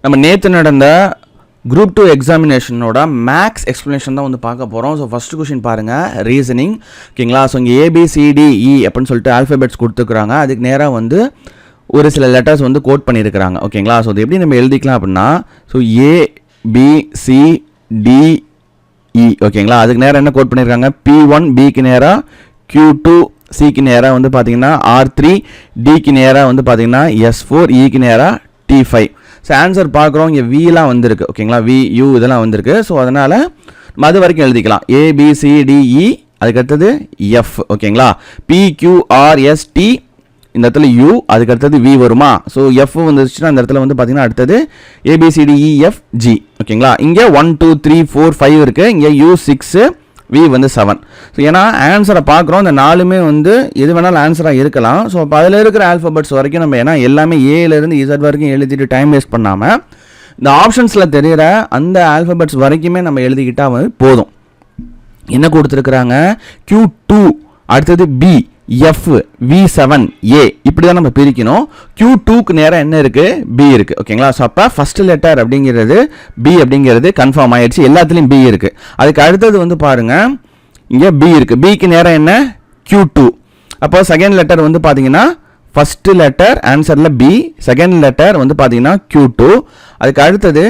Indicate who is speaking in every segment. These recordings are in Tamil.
Speaker 1: நம்ம நேற்று நடந்த குரூப் 2 எக்ஸாமினேஷனோட மேக்ஸ் எக்ஸ்ப்ளனேஷன் தான் வந்து பார்க்க போகிறோம். ஸோ ஃபஸ்ட்டு கொஷின் பாருங்கள், ரீசனிங். ஓகேங்களா? ஸோ இங்கே ABCDE அப்படின்னு சொல்லிட்டு ஆல்ஃபபெட்ஸ் கொடுத்துருக்குறாங்க. அதுக்கு நேராக வந்து ஒரு சில லெட்டர்ஸ் வந்து கோட் பண்ணியிருக்கிறாங்க. ஓகேங்களா? ஸோ அது எப்படி நம்ம எழுதிக்கலாம் அப்படின்னா, ஸோ ABCDE. ஓகேங்களா? அதுக்கு நேராக என்ன கோட் பண்ணியிருக்காங்க? P1 Bக்கு நேராக, Q2 Cக்கு நேராக வந்து பார்த்தீங்கன்னா R3, Dக்கு நேராக வந்து பார்த்தீங்கன்னா S4, Eக்கு நேராக T5. ஸோ ஆன்சர் பார்க்குறோம், இங்கே விலாம் வந்திருக்கு. ஓகேங்களா? VU இதெல்லாம் வந்திருக்கு. ஸோ அதனால் நம்ம அது வரைக்கும் எழுதிக்கலாம். ABCDE, அதுக்கடுத்தது F. ஓகேங்களா? PQRST, இந்த இடத்துல U, அதுக்கடுத்தது V வருமா? ஸோ F வந்துச்சுன்னா அந்த இடத்துல வந்து பார்த்தீங்கன்னா அடுத்தது ABCDEFG. ஓகேங்களா? இங்கே 1 2 3 4 5 இருக்குது. இங்கே U 6, V வந்து 7. ஸோ ஏன்னா ஆன்சரை பார்க்குறோம், இந்த 4மே வந்து எது வேணாலும் ஆன்சராக இருக்கலாம். ஸோ அப்போ அதில் இருக்கிற ஆல்ஃபபெட்ஸ் வரைக்கும் நம்ம ஏன்னா எல்லாமே ஏலேருந்து Z வரைக்கும் எழுதிட்டு டைம் வேஸ்ட் பண்ணாமல் இந்த ஆப்ஷன்ஸில் தெரிகிற அந்த ஆல்ஃபபெட்ஸ் வரைக்குமே நம்ம எழுதிக்கிட்டால் வந்து போதும். என்ன கொடுத்துருக்குறாங்க? Q2, அடுத்தது B, F, V7, A, இப்படி தான் நம்ம பிரிக்கணும். Q2க்கு நேரம் என்ன இருக்குது? B இருக்குது. ஓகேங்களா? ஸோ அப்போ ஃபஸ்ட் லெட்டர் அப்படிங்கிறது B அப்படிங்கிறது கன்ஃபார்ம் ஆயிடுச்சு. எல்லாத்துலேயும் B இருக்குது. அதுக்கு அடுத்தது வந்து பாருங்கள், இங்கே B இருக்குது. Bக்கு நேரம் என்ன? Q2. அப்போ செகண்ட் லெட்டர் வந்து பார்த்தீங்கன்னா ஃபஸ்ட்டு லெட்டர் ஆன்சரில் B, செகண்ட் லெட்டர் வந்து பார்த்தீங்கன்னா Q2. அதுக்கு அடுத்தது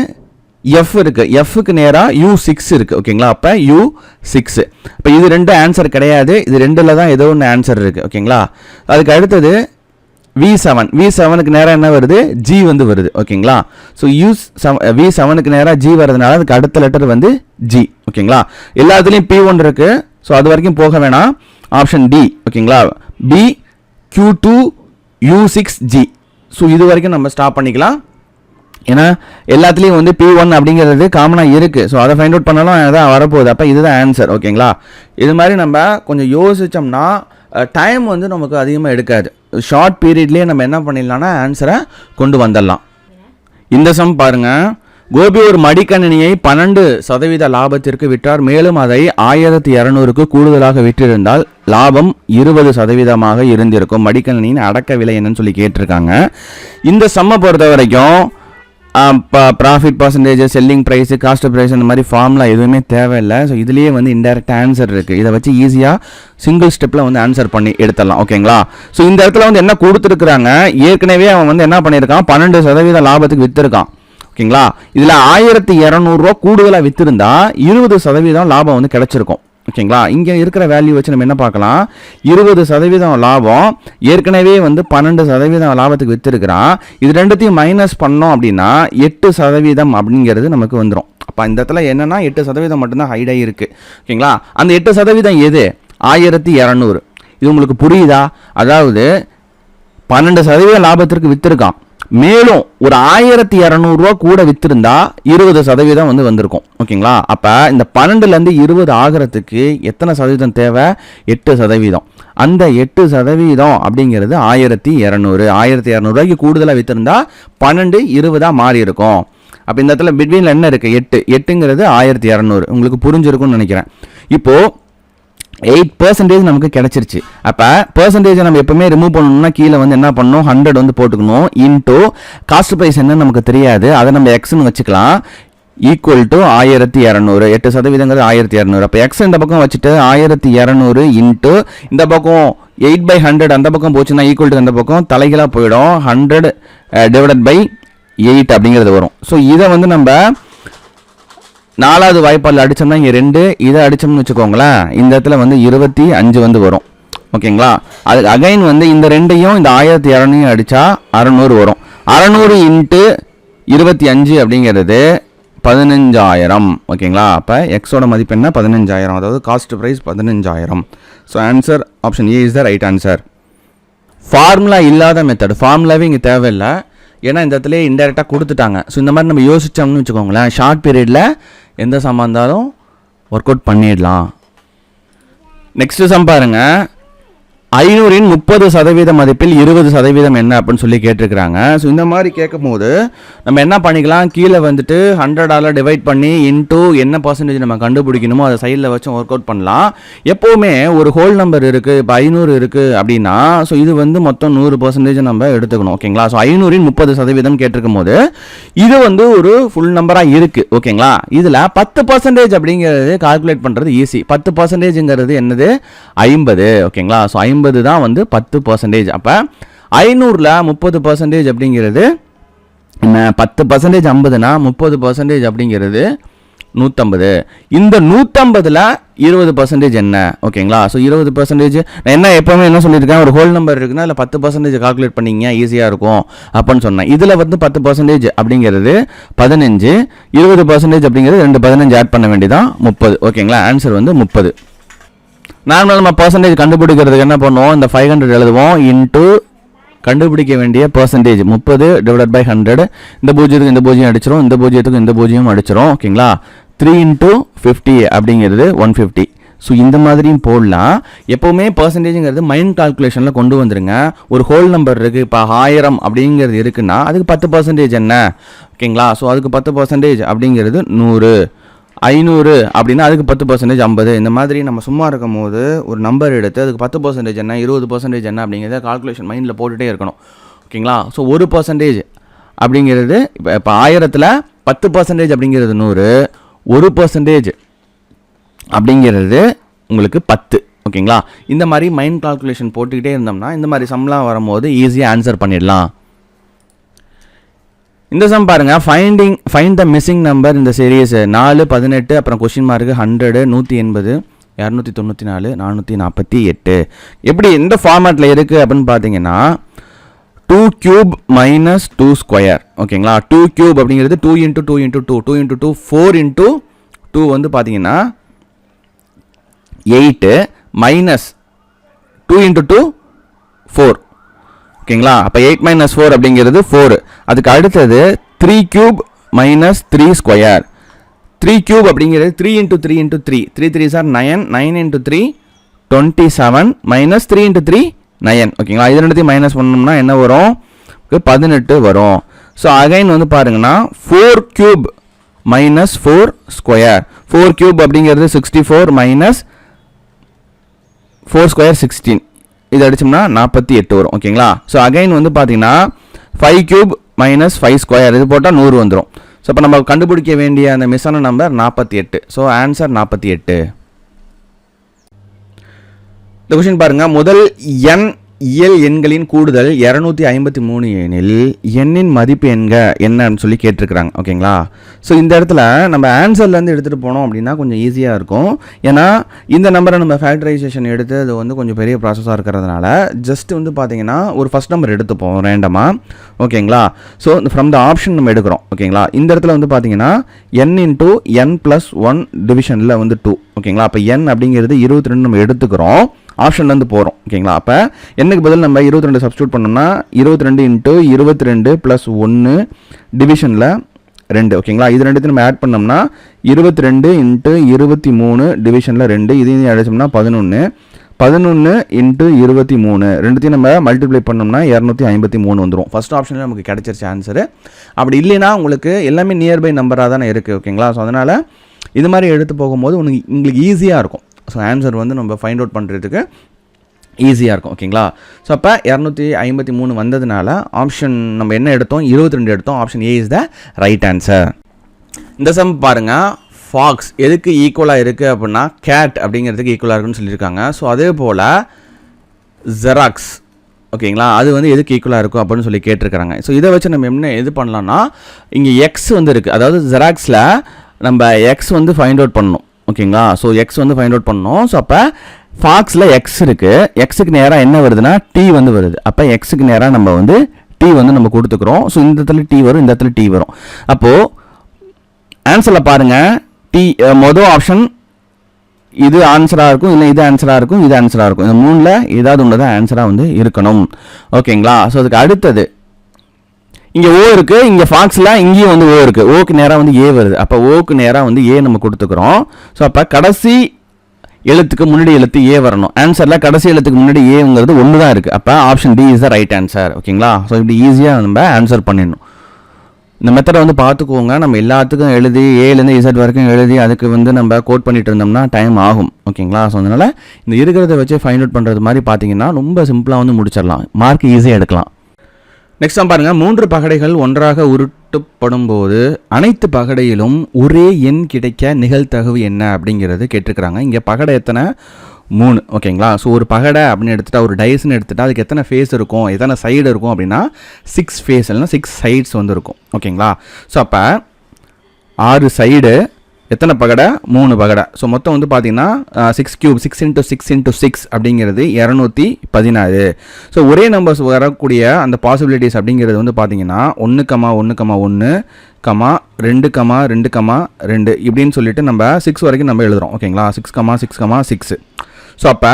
Speaker 1: F இருக்குது. Fக்கு நேராக U6 இருக்குது. ஓகேங்களா? அப்போ U6. இப்போ இது ரெண்டு ஆன்சர் கிடையாது, இது ரெண்டில் தான் ஏதோ ஒன்று ஆன்சர் இருக்குது. ஓகேங்களா? அதுக்கு அடுத்தது V7. V7க்கு நேராக என்ன வருது? G வந்து வருது. ஓகேங்களா? ஸோ V7க்கு நேராக G வர்றதுனால அதுக்கு அடுத்த லெட்டர் வந்து G. ஓகேங்களா? எல்லாத்துலேயும் P1 இருக்குது. ஸோ அது வரைக்கும் போக வேணாம். Option D. ஓகேங்களா? B, Q2, U6, G. So இது வரைக்கும் நம்ம ஸ்டாப் பண்ணிக்கலாம். ஏன்னா எல்லாத்துலேயும் வந்து P1 அப்படிங்கிறது காமனாக இருக்குது. ஸோ அதை ஃபைண்ட் அவுட் பண்ணாலும் அதான் வரப்போகுது. அப்போ இதுதான் ஆன்சர். ஓகேங்களா? இது மாதிரி நம்ம கொஞ்சம் யோசித்தோம்னா டைம் வந்து நமக்கு அதிகமாக எடுக்காது. ஷார்ட் பீரியட்லேயே நம்ம என்ன பண்ணிடலாம்னா ஆன்சரை கொண்டு வந்துடலாம். இந்த சம் பாருங்கள், கோபி ஒரு மடிக்கணினியை 12% லாபத்திற்கு விற்றார். மேலும் அதை 1200க்கு கூடுதலாக விற்றிருந்தால் லாபம் 20% இருந்திருக்கும். மடிக்கணினியின் அடக்க விலை என்னன்னு சொல்லி கேட்டிருக்காங்க. இந்த சம்மை பொறுத்த வரைக்கும் profit percentage, selling price, cost price இந்த மாதிரி ஃபார்ம்லாம் எதுவுமே தேவையில்லை. ஸோ இதுலேயே வந்து இன்டெரக்ட் ஆன்சர் இருக்குது. இதை வச்சு ஈஸியாக சிங்கிள் ஸ்டெப்பில் வந்து ஆன்சர் பண்ணி எடுத்துடலாம். ஓகேங்களா? ஸோ இந்த இடத்துல வந்து என்ன கொடுத்துருக்குறாங்க, ஏற்கனவே அவன் வந்து என்ன பண்ணியிருக்கான், 12% லாபத்துக்கு விற்றுருக்கான். ஓகேங்களா? இதில் 1200 ரூபா கூடுதலாக விற்றுருந்தா 20% லாபம் வந்து கிடச்சிருக்கும். ஓகேங்களா? இங்கே இருக்கிற வேல்யூ வச்சு நம்ம என்ன பார்க்கலாம், 20% லாபம், ஏற்கனவே வந்து 12% லாபத்துக்கு விற்றுருக்கிறான். இது ரெண்டுத்தையும் மைனஸ் பண்ணோம் அப்படின்னா 8% அப்படிங்கிறது நமக்கு வந்துடும். அப்போ இந்த இடத்துல என்னன்னா 8% மட்டும்தான் ஹைடாகி இருக்குது. ஓகேங்களா? அந்த 8% எது? 1200. இது உங்களுக்கு புரியுதா? அதாவது 12% லாபத்திற்கு விற்றுருக்கான், மேலும் ஒரு 1200 ரூபா கூட வித்திருந்தா 20% வந்து வந்திருக்கும். ஓகேங்களா? அப்போ இந்த 12லேருந்து 20 ஆகிறதுக்கு எத்தனை சதவீதம் தேவை? 8%. அந்த 8% அப்படிங்கிறது 1200 ரூபாய்க்கு கூடுதலாக வித்திருந்தா 12 20 மாறி இருக்கும். அப்போ இந்த இடத்துல பிட்வீனில் என்ன இருக்குது? 8ங்கிறது 1200. உங்களுக்கு புரிஞ்சிருக்கும்னு நினைக்கிறேன். இப்போது 8% நமக்கு கிடைச்சிருச்சு. அப்போ பர்சன்டேஜை நம்ம எப்பவுமே ரிமூவ் பண்ணணும்னா கீழே வந்து என்ன பண்ணணும், 100 வந்து போட்டுக்கணும். இன்டூ காஸ்ட் ப்ரைஸ் என்னன்னு நமக்கு தெரியாது, அதை நம்ம எக்ஸ்ன்னு வச்சுக்கலாம். Equal to 1200. 8%ங்கிறது 1200. அப்போ எக்ஸ் இந்த பக்கம் வச்சுட்டு 1200 இன்ட்டு இந்த பக்கம் 8/100 அந்த பக்கம் போச்சுன்னா ஈக்குவல் டு அந்த பக்கம் தலைகளாக போயிடும். 100 டிவைடட் பை 8 அப்படிங்கிறது வரும். ஸோ இதை வந்து நம்ம 4வது வாய்ப்பால் அடித்தோம்னா இங்கே 2, இதை அடித்தோம்னு வச்சுக்கோங்களேன், இந்த இடத்துல வந்து 25 வந்து வரும். ஓகேங்களா? அது அகைன் வந்து இந்த 2ஐயும் இந்த 1200 அடித்தா 600 வரும். 600 இன்ட்டு 25 அப்படிங்கிறது 15000. ஓகேங்களா? அப்போ எக்ஸோட மதிப்பு என்ன? 15000. அதாவது cost price 15000. So answer option A is the right answer. Formula இல்லாத மெத்தட், ஃபார்முலாவே இங்கே தேவையில்லை. ஏன்னா இந்த இடத்துல இன்டெரக்டாக கொடுத்துட்டாங்க. ஸோ இந்த மாதிரி நம்ம யோசித்தோம்னு வச்சுக்கோங்களேன், ஷார்ட் பீரியடில் எந்த சம் இருந்தாலும் ஒர்க் அவுட் பண்ணிடலாம். நெக்ஸ்ட் சம் பாருங்க, 500இன் 30% மதிப்பில் 20% என்ன அப்படின்னு சொல்லி கேட்டிருக்கிறாங்க. ஸோ இந்த மாதிரி கேட்கும் போது நம்ம என்ன பண்ணிக்கலாம், கீழே வந்துட்டு 100ஆல் டிவைட் பண்ணி இன்டூ என்ன பர்சன்டேஜ் நம்ம கண்டுபிடிக்கணுமோ அதை சைடில் வச்சு ஒர்க் அவுட் பண்ணலாம். எப்போவுமே ஒரு ஹோல் நம்பர் இருக்குது, இப்போ 500 இருக்குது அப்படின்னா ஸோ இது வந்து மொத்தம் 100% நம்ம எடுத்துக்கணும். ஓகேங்களா. ஸோ 500இன் 30% கேட்டிருக்கும் போது இது வந்து ஒரு ஃபுல் நம்பராக இருக்குது. ஓகேங்களா. இதில் 10% அப்படிங்கிறது கால்குலேட் பண்ணுறது ஈஸி. 10%ங்கிறது என்னது, 50. ஓகேங்களா. ஸோ 50 தான் வந்து 10%. அப்போ 500ல் 30% அப்படிங்கிறது என்ன, 10% 50னா 30% அப்படிங்கிறது 150. இந்த 150ல் 20% என்ன. ஓகேங்களா. ஸோ 20% நான் என்ன எப்போவுமே என்ன சொல்லியிருக்கேன், ஒரு ஹோல் நம்பர் இருக்குன்னா அதில் 10% கால்குலேட் பண்ணிங்க ஈஸியாக இருக்கும் அப்படின்னு சொன்னேன். இதில் வந்து 10% அப்படிங்கிறது 15, 20% அப்படிங்கிறது 2 15 ஆட் பண்ண வேண்டியதான் 30. ஓகேங்களா. ஆன்சர் வந்து 30. நார்மலாக நம்ம பர்சன்டேஜ் கண்டுபிடிக்கிறதுக்கு என்ன பண்ணுவோம், இந்த 500 எழுதுவோம் இன்ட்டு கண்டுபிடிக்க வேண்டிய பர்சன்டேஜ் 30/100. இந்த பூஜ்ஜியத்துக்கு இந்த பூஜ்ஜியம் அடிச்சிடும், இந்த பூஜ்ஜியத்துக்கு இந்த பூஜ்ஜியம் அடிச்சிடும். ஓகேங்களா. 3 × 50 அப்படிங்கிறது 150. ஸோ இந்த மாதிரியும் போடலாம். எப்போவுமே பர்சன்டேஜுங்கிறது மைண்ட் கால்குலேஷனில் கொண்டு வந்துருங்க. ஒரு ஹோல் நம்பர் இருக்குது, இப்போ 1000 அப்படிங்கிறது இருக்குன்னா அதுக்கு 10% என்ன. ஓகேங்களா. ஸோ அதுக்கு 10% அப்படிங்கிறது 100. 500 அப்படின்னா அதுக்கு 10% 50. இந்த மாதிரி நம்ம சும்மா இருக்கும் போது ஒரு நம்பர் எடுத்து அதுக்கு 10% என்ன, 20% என்ன அப்படிங்கிறத கால்குலேஷன் மைண்டில் போட்டுகிட்டே இருக்கணும். ஓகேங்களா. ஸோ 1% அப்படிங்கிறது இப்போ 1000ல் 10% அப்படிங்கிறது 100, 1% அப்படிங்கிறது உங்களுக்கு 10. ஓகேங்களா. இந்த மாதிரி மைண்ட் கால்குலேஷன் போட்டுக்கிட்டே இருந்தோம்னா இந்த மாதிரி சம்லாம் வரும்போது ஈஸியாக ஆன்சர் பண்ணிடலாம். இந்த சம் பாருங்க, ஃபைண்ட் த மிஸ்ஸிங் நம்பர் இந்த சீரீஸ் 4, 18, அப்புறம் கொஸ்டின் மார்க்கு 100, 180, 294, 448. எப்படி எந்த ஃபார்மேட்டில் இருக்குது அப்படின்னு பார்த்தீங்கன்னா 2³ - 2 ஸ்கொயர். ஓகேங்களா. 2³ அப்படிங்கிறது 2 × 2 × 2, 2 × 2 4 × 2 வந்து பார்த்தீங்கன்னா 8 மைனஸ் 2 × 2 4. ஓகேங்களா. அப்போ 8 - 4 அப்படிங்கிறது 4. அதுக்கு அடுத்தது 3³ - 3 ஸ்கொயர். 3³ அப்படிங்கிறது 3 × 3 × 3, 3 3s are 9, 9 × 3 27 - 3 × 3 9. ஓகேங்களா. இது ரெண்டுத்தையும் மைனஸ் பண்ணோம்னா என்ன வரும், 18 வரும். ஸோ அகைன் வந்து பாருங்கன்னா 4³ - 4 ஸ்கொயர். 4³ அப்படிங்கிறது 64 - 4 ஸ்கொயர் 16. இது அடிச்சோம்னா 48 வரும். ஓகேங்களா. ஸோ அகைன் வந்து பார்த்தீங்கன்னா 5³ - 5 ஸ்கொயர், இது போட்டால் 100 வந்துடும். ஸோ இப்போ நம்ம கண்டுபிடிக்க வேண்டிய அந்த மிஸ்ஸான நம்பர் 48. So answer 48. இந்த கொஸ்டின் பாருங்கள், முதல் n இயல் எண்களின் கூடுதல் 253 எனில் எண்ணின் மதிப்பு என்னன்னு சொல்லி கேட்டிருக்கிறாங்க. ஓகேங்களா. ஸோ இந்த இடத்துல நம்ம ஆன்சர்லேருந்து எடுத்துகிட்டு போனோம் அப்படின்னா கொஞ்சம் ஈஸியாக இருக்கும். ஏன்னா இந்த நம்பரை நம்ம ஃபேக்டரைசேஷன் எடுத்து அது வந்து கொஞ்சம் பெரிய ப்ராசஸாக இருக்கிறதுனால ஜஸ்ட் வந்து பார்த்தீங்கன்னா ஒரு ஃபஸ்ட் நம்பர் எடுத்துப்போம் ரேண்டமாக. ஓகேங்களா. ஸோ ஃப்ரம் த ஆப்ஷன் நம்ம எடுக்கிறோம். ஓகேங்களா. இந்த இடத்துல வந்து பார்த்தீங்கன்னா n × n + 1 டிவிஷனில் வந்து 2. ஓகேங்களா. அப்போ n அப்படிங்கிறது 22 நம்ம எடுத்துக்கிறோம், ஆப்ஷன்லேருந்து போகிறோம். ஓகேங்களா. அப்போ என்னக்கு பதில் நம்ம 22 சப்ஸ்டியூட் பண்ணோம்னா 22 × 22 + 1 டிவிஷனில் 2. ஓகேங்களா. இது ரெண்டுத்தையும் நம்ம ஆட் பண்ணோம்னா 22 × 23 டிவிஷனில் 2. இதையும் அடிச்சோம்னா 11, 11 × 23 ரெண்டுத்தையும் நம்ம மல்டிப்ளை பண்ணோம்னா 253 வந்துடும். ஃபர்ஸ்ட் ஆப்ஷனில் நமக்கு கிடைச்சிருச்சு ஆன்சரு. அப்படி இல்லைன்னா உங்களுக்கு எல்லாமே நியர்பை நம்பராக தானே இருக்குது. ஓகேங்களா. ஸோ அதனால் இது மாதிரி எடுத்து போகும்போது உங்களுக்கு ஈஸியாக இருக்கும். ஸோ ஆன்சர் வந்து நம்ம ஃபைண்ட் அவுட் பண்ணுறதுக்கு ஈஸியாக இருக்கும். ஓகேங்களா. ஸோ அப்போ 253 வந்ததுனால ஆப்ஷன் நம்ம என்ன எடுத்தோம், 22 எடுத்தோம். Option A is the right answer. இந்த சம் பாருங்கள், ஃபாக்ஸ் எதுக்கு ஈக்குவலாக இருக்குது அப்படின்னா கேட் அப்படிங்கிறதுக்கு ஈக்குவலாக இருக்குன்னு சொல்லியிருக்காங்க. ஸோ அதே போல் ஜெராக்ஸ், ஓகேங்களா, அது வந்து எதுக்கு ஈக்குவலாக இருக்கும் அப்படின்னு சொல்லி கேட்டிருக்கிறாங்க. ஸோ இதை வச்சு நம்ம என்ன எது பண்ணலாம்னா, இங்கே எக்ஸ் வந்து இருக்குது, அதாவது ஜெராக்ஸில் நம்ம எக்ஸ் வந்து ஃபைண்ட் அவுட் பண்ணணும். ஓகேங்களா. ஸோ எக்ஸ் வந்து ஃபைண்ட் அவுட் பண்ணணும். ஸோ அப்போ ஃபாக்ஸில் எக்ஸ் இருக்குது, எக்ஸுக்கு நேராக என்ன வருதுன்னா டி வந்து வருது. அப்போ எக்ஸுக்கு நேராக நம்ம வந்து டி வந்து நம்ம கொடுத்துக்கிறோம். ஸோ இந்த இடத்துல டி வரும், இந்த இடத்துல டி வரும். அப்போது ஆன்சரில் பாருங்கள், டி மொதல் ஆப்ஷன் இது ஆன்சராக இருக்கும், இல்லை இது ஆன்சராக இருக்கும், இது ஆன்சராக இருக்கும். இந்த மூணில் ஏதாவது ஒன்று தான் ஆன்சராக வந்து இருக்கணும். ஓகேங்களா. ஸோ அதுக்கு அடுத்தது இங்கே ஓ இருக்குது, இங்கே ஃபாக்ஸில் இங்கேயும் வந்து ஓ இருக்குது, ஓக்கு நேராக வந்து ஏ வருது. அப்போ ஓக்கு நேராக வந்து ஏ நம்ம கொடுத்துக்கிறோம். ஸோ அப்போ கடைசி எழுத்துக்கு முன்னாடி எழுத்து ஏ வரணும். ஆன்சரில் கடைசி எழுத்துக்கு முன்னாடி ஏங்கிறது ஒன்று தான் இருக்குது. அப்போ option D is the right answer. ஓகேங்களா? ஸோ இப்படி ஈஸியாக நம்ம ஆன்சர் பண்ணிடணும். இந்த மெத்தடை வந்து பார்த்துக்கோங்க. நம்ம எல்லாத்துக்கும் எழுதி ஏலேருந்து இசட் வரைக்கும் எழுதி அதுக்கு வந்து நம்ம கோட் பண்ணிட்டு இருந்தோம்னா டைம் ஆகும். ஓகேங்களா? ஸோ அதனால் இந்த இருக்கிறத வச்சு ஃபைண்ட் அவுட் பண்ணுறது மாதிரி பார்த்தீங்கன்னா ரொம்ப சிம்பிளாக வந்து முடிச்சிடலாம். மார்க் ஈஸியாக எடுக்கலாம். நெக்ஸ்ட் தான் பாருங்கள், 3 பகடைகள் ஒன்றாக உருட்டப்படும் போது அனைத்து பகடையிலும் ஒரே எண் கிடைக்க நிகழ்தகவு என்ன அப்படிங்கிறது கேட்டிருக்கிறாங்க. இங்கே பகடை எத்தனை? 3. ஓகேங்களா? ஸோ ஒரு பகடை அப்படின்னு எடுத்துகிட்டா, ஒரு டைஸ்ன்னு எடுத்துகிட்டா அதுக்கு எத்தனை ஃபேஸ் இருக்கும், எத்தனை சைடு இருக்கும் அப்படின்னா 6 ஃபேஸ் இல்லைனா 6 சைட்ஸ் வந்து இருக்கும். ஓகேங்களா? ஸோ அப்போ 6 சைடு, எத்தனை பகடை? 3 பகடை. ஸோ மொத்தம் வந்து பார்த்தீங்கன்னா 6 கியூப், 6 × 6 × 6 அப்படிங்கிறது 216. ஸோ ஒரே நம்பர்ஸ் வரக்கூடிய அந்த பாசிபிலிட்டிஸ் அப்படிங்கிறது வந்து பார்த்தீங்கன்னா 1,1,1, 2,2,2 இப்படின்னு சொல்லிட்டு நம்ம 6 வரைக்கும் நம்ம எழுதுகிறோம். ஓகேங்களா? 6,6,6. ஸோ அப்போ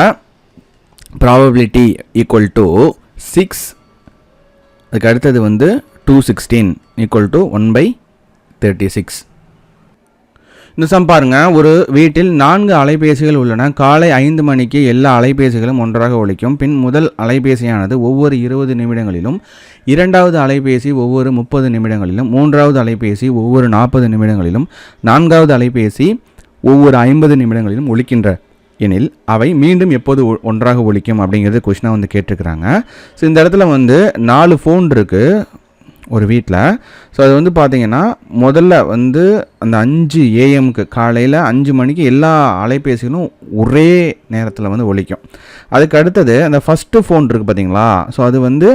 Speaker 1: ப்ராபபிலிட்டி ஈக்குவல் டு 6, அதுக்கு அடுத்தது வந்து 216 ஈக்குவல் டு 1/36. இந்த சம் பாருங்க, ஒரு வீட்டில் 4 அலைபேசிகள் உள்ளன. காலை 5 மணிக்கு எல்லா அலைபேசிகளும் ஒன்றாக ஒலிக்கும். பின் முதல் அலைபேசியானது ஒவ்வொரு 20 நிமிடங்களிலும், இரண்டாவது அலைபேசி ஒவ்வொரு 30 நிமிடங்களிலும், மூன்றாவது அலைபேசி ஒவ்வொரு 40 நிமிடங்களிலும், நான்காவது அலைபேசி ஒவ்வொரு 50 நிமிடங்களிலும் ஒலிக்கின்ற எனில் அவை மீண்டும் எப்போது ஒன்றாக ஒலிக்கும் அப்படிங்கிறது கொஸ்டினாக வந்து கேட்டிருக்கிறாங்க. ஸோ இந்த இடத்துல வந்து 4 ஃபோன் இருக்குது ஒரு வீட்டில். ஸோ அது வந்து பார்த்திங்கன்னா முதல்ல வந்து அந்த 5 AM காலையில் 5 மணிக்கு எல்லா அலைபேசிகளும் ஒரே நேரத்தில் வந்து ஒலிக்கும். அதுக்கு அடுத்தது அந்த ஃபஸ்ட்டு ஃபோன் இருக்குது பார்த்திங்களா? ஸோ அது வந்து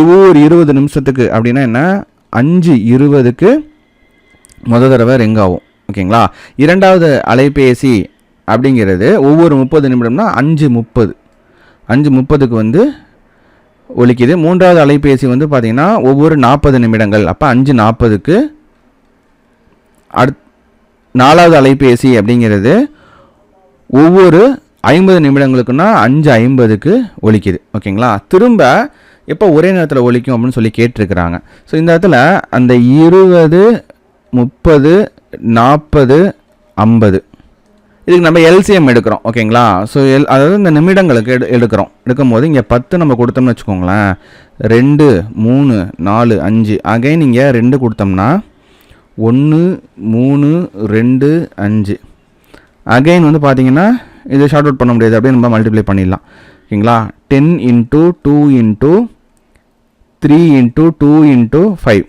Speaker 1: ஒவ்வொரு 20 நிமிஷத்துக்கு அப்படின்னா என்ன, 5:20க்கு முதல் தடவை ரிங் ஆகும். ஓகேங்களா? இரண்டாவது அலைபேசி அப்படிங்கிறது ஒவ்வொரு 30 நிமிடம்னா 5:30க்கு வந்து ஒலிக்குது. மூன்றாவது அலைபேசி வந்து பார்த்திங்கன்னா ஒவ்வொரு 40 நிமிடங்கள், அப்போ 5:40க்கு. நாலாவது அலைபேசி அப்படிங்கிறது ஒவ்வொரு 50 நிமிடங்களுக்குன்னா 5:50க்கு ஒலிக்குது. ஓகேங்களா? திரும்ப எப்போ ஒரே நேரத்தில் ஒலிக்கும் அப்படின்னு சொல்லி கேட்டிருக்கிறாங்க. ஸோ இந்த இடத்துல அந்த 20, 30, 40, 50 இதுக்கு நம்ம எல்சிஎம் எடுக்கிறோம். ஓகேங்களா? ஸோ அதாவது இந்த நிமிடங்களுக்கு எடுக்கும் போது இங்கே 10 நம்ம கொடுத்தோம்னு வச்சுக்கோங்களேன். 2, 3, 4, 5 அகைன் இங்கே 2 கொடுத்தோம்னா 1, 3, 2, 5 அகைன் வந்து பார்த்தீங்கன்னா இது ஷார்ட் அவுட் பண்ண முடியாது, அப்படியே நம்ம மல்டிப்ளை பண்ணிடலாம். ஓகேங்களா? 10 × 2 × 3 × 2 × 5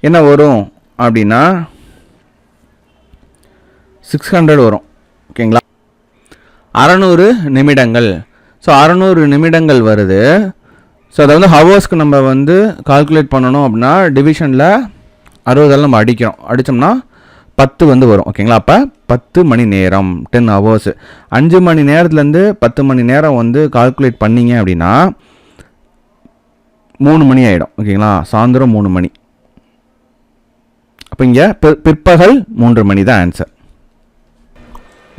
Speaker 1: என்ன வரும் அப்படின்னா 600 வரும். ஓகேங்களா? 600 நிமிடங்கள். ஸோ 600 நிமிடங்கள் வருது. ஸோ அதை வந்து ஹவர்ஸ்க்கு நம்ம வந்து கால்குலேட் பண்ணணும் அப்படின்னா டிவிஷனில் 60 நம்ம அடித்தோம்னா 10 வந்து வரும். ஓகேங்களா? அப்போ 10 மணி நேரம், 10 hours. 5 மணி நேரத்துலேருந்து 10 மணி நேரம் வந்து கால்குலேட் பண்ணிங்க அப்படின்னா 3 மணி ஆகிடும். ஓகேங்களா? சாயந்தரம் 3 மணி. அப்போ இங்கே பிற்பகல் 3 மணி தான் ஆன்சர்.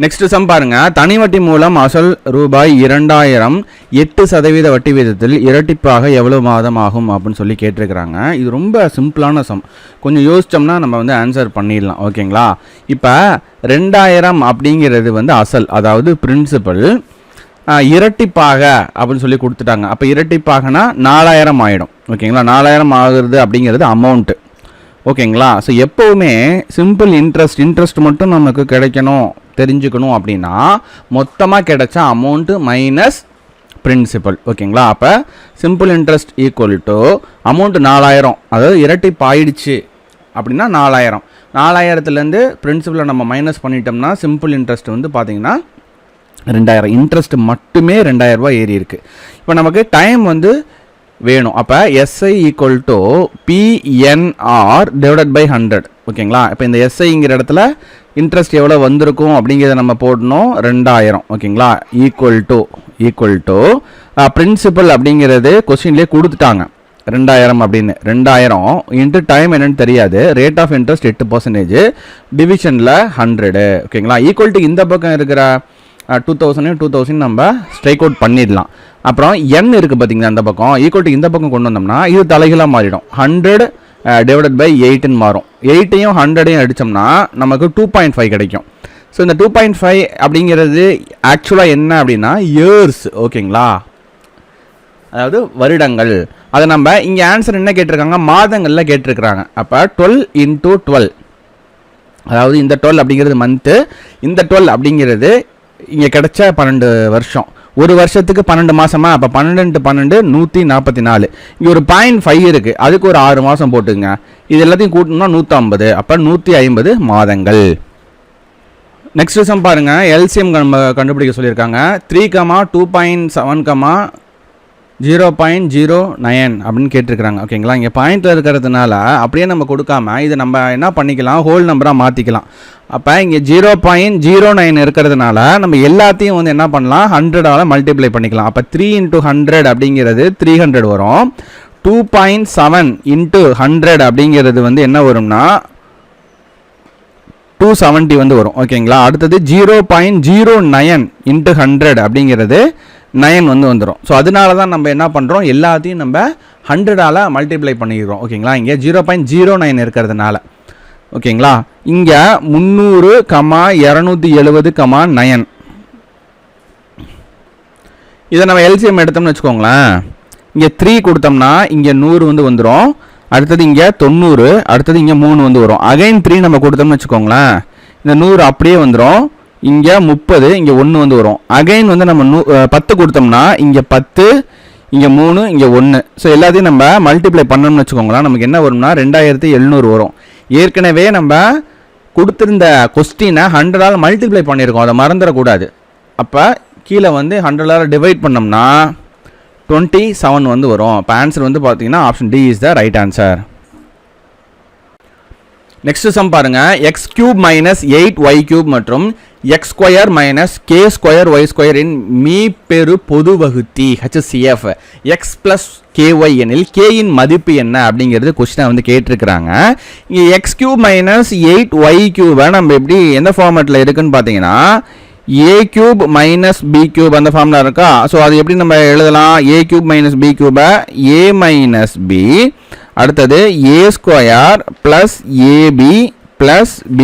Speaker 1: நெக்ஸ்ட் சம் பாருங்க, தனி வட்டி மூலம் அசல் ரூபாய் 2000 8% வட்டி வீதத்தில் இரட்டிப்பாக எவ்வளவு மாதம் ஆகும் அப்படின்னு சொல்லி கேட்டிருக்கிறாங்க. இது ரொம்ப சிம்பிளான சம், கொஞ்சம் யோசிச்சோம்னா நம்ம வந்து ஆன்சர் பண்ணிடலாம். ஓகேங்களா? இப்போ 2000 அப்படிங்கிறது வந்து அசல், அதாவது பிரின்சிபல். இரட்டிப்பாக அப்படின்னு சொல்லி கொடுத்துட்டாங்க. அப்போ இரட்டிப்பாகனா 4000 ஆகிடும். ஓகேங்களா? 4000 ஆகுறது அப்படிங்கிறது அமௌண்ட்டு. ஓகேங்களா? ஸோ எப்போவுமே சிம்பிள் இன்ட்ரெஸ்ட் மட்டும் நமக்கு கிடைக்கணும் தெரிஞ்சுக்கணும் அப்படின்னா மொத்தமாக கிடைச்ச அமௌண்ட்டு மைனஸ் பிரின்சிபல். ஓகேங்களா? அப்போ simple interest equal to amount 4000, அதாவது இரட்டிப்பு ஆயிடுச்சு அப்படின்னா 4000. 4000லேருந்து பிரின்சிபலை நம்ம மைனஸ் பண்ணிட்டோம்னா சிம்பிள் இன்ட்ரெஸ்ட் வந்து பார்த்திங்கன்னா 2000. இன்ட்ரெஸ்ட் மட்டுமே 2000 ரூபா ஏறி இருக்குது. இப்போ நமக்கு டைம் வந்து வேணும். அப்போ SI equal to PNR divided by 100. ஓகேங்களா? இப்போ இந்த எஸ்ஐங்கிற இடத்துல இன்ட்ரெஸ்ட் எவ்வளோ வந்திருக்கும் அப்படிங்கிறத நம்ம போடணும், 2000. ஓகேங்களா? ஈக்குவல் டு பிரின்சிபல் அப்படிங்கிறது கொஸ்டின்லேயே கொடுத்துட்டாங்க 2000 அப்படின்னு. 2000 இன்ட்டு டைம் என்னன்னு தெரியாது, ரேட் ஆஃப் இன்ட்ரெஸ்ட் 8%, டிவிஷனில் 100. ஓகேங்களா? ஈக்குவல் டு இந்த பக்கம் இருக்கிற 2000 நம்ம ஸ்ட்ரைக் அவுட் பண்ணிடலாம். அப்புறம் n இருக்குது பார்த்தீங்கன்னா அந்த பக்கம், ஈக்குவல் டு இந்த பக்கம் கொண்டு வந்தோம்னா இது தலைகளாக மாறிடும். 100 டிவைடட் பை 8ன்னு மாறும். 8ஐயும் 100ஐயும் அடித்தோம்னா நமக்கு 2.5 கிடைக்கும். ஸோ இந்த 2.5 அப்படிங்கிறது ஆக்சுவலாக என்ன அப்படின்னா இயர்ஸ், ஓகேங்களா, அதாவது வருடங்கள். அதை நம்ம இங்கே ஆன்சர் என்ன கேட்டிருக்காங்க, மாதங்களில் கேட்டிருக்கிறாங்க. அப்போ 12 × 12, அதாவது இந்த 12 அப்படிங்கிறது மந்த்து, இந்த 12 அப்படிங்கிறது இங்கே கிடைச்ச 12 வருஷம். ஒரு வருஷத்துக்கு 12 மாதமா, அப்போ 12 × 12 144. இங்கே ஒரு 0.5 இருக்குது, அதுக்கு ஒரு 6 மாதம் போட்டுங்க. இது எல்லாத்தையும் கூட்டணும்னா 150, அப்போ 150 மாதங்கள். நெக்ஸ்ட் சம் பாருங்க, எல்சிஎம் நம்ம கண்டுபிடிக்க சொல்லியிருக்காங்க. 3, 2.7, 0.09 அப்படின்னு கேட்டிருக்கிறாங்க. ஓகேங்களா, இங்கே பாயிண்டில் இருக்கிறதுனால அப்படியே நம்ம கொடுக்காம இதை நம்ம என்ன பண்ணிக்கலாம், ஹோல் நம்பராக மாற்றிக்கலாம். அப்போ இங்கே 0.09 இருக்கிறதுனால நம்ம எல்லாத்தையும் வந்து என்ன பண்ணலாம், 100ஆல் மல்டிப்ளை பண்ணிக்கலாம். அப்போ 3 × 100 அப்படிங்கிறது 300 வரும். 2.7 × 100 அப்படிங்கிறது வந்து என்ன வரும்னா 270 வந்து வரும். ஓகேங்களா, அடுத்தது 0.09 × 100 அப்படிங்கிறது 9 வந்து வந்துடும். ஸோ அதனால தான் நம்ம என்ன பண்ணுறோம், எல்லாத்தையும் நம்ம 100ஆல் மல்டிப்ளை பண்ணிக்கிறோம். ஓகேங்களா, இங்கே 0.09 இருக்கிறதுனால. ஓகேங்களா, இங்கே 300, 270, 9. இதை நம்ம எல்சிஎம் எடுத்தோம்னு வச்சுக்கோங்களேன். இங்கே 3 கொடுத்தோம்னா இங்கே 100 வந்து வந்துடும். அடுத்தது இங்கே 90, அடுத்தது இங்கே 3 வந்து வரும். அகைன் 3 நம்ம கொடுத்தோம்னு வச்சுக்கோங்களேன், இந்த 100 அப்படியே வந்துடும். இங்கே 30, இங்கே 1 வந்து வரும். அகைன் வந்து நம்ம 10 கொடுத்தோம்னா இங்கே 10, இங்கே 3, இங்கே 1. ஸோ எல்லாத்தையும் நம்ம மல்டிப்ளை பண்ணோம்னு வச்சுக்கோங்களேன், நமக்கு என்ன வரும்னா 2700 வரும். ஏற்கனவே நம்ம கொடுத்துருந்த கொஸ்டினை 100ஆல் மல்டிப்ளை பண்ணியிருக்கோம், அதை மறந்துடக்கூடாது. அப்போ கீழே வந்து 100ஆல் டிவைட் பண்ணோம்னா 27 வந்து வரும். இப்போ ஆன்சர் வந்து பார்த்தீங்கன்னா option D is the right answer. Next sum பாருங்க, x³ - 8y³ மற்றும் x² - k² y² இன் மீப்பெரு பொது வகுத்தி HCF x + ky எனில் k இன் மதிப்பு என்ன அப்படிங்கிறது கொஸ்டினை வந்து கேட்டிருக்கிறாங்க. இங்கே x³ - 8y³ நம்ம எப்படி எந்த ஃபார்மேட்டில் இருக்குன்னு பார்த்தீங்கன்னா a³ - b³ அந்த ஃபார்முலா இருக்கா. ஸோ அது எப்படி நம்ம எழுதலாம், a³ - b³ a - b, அடுத்தது a² + ab + b²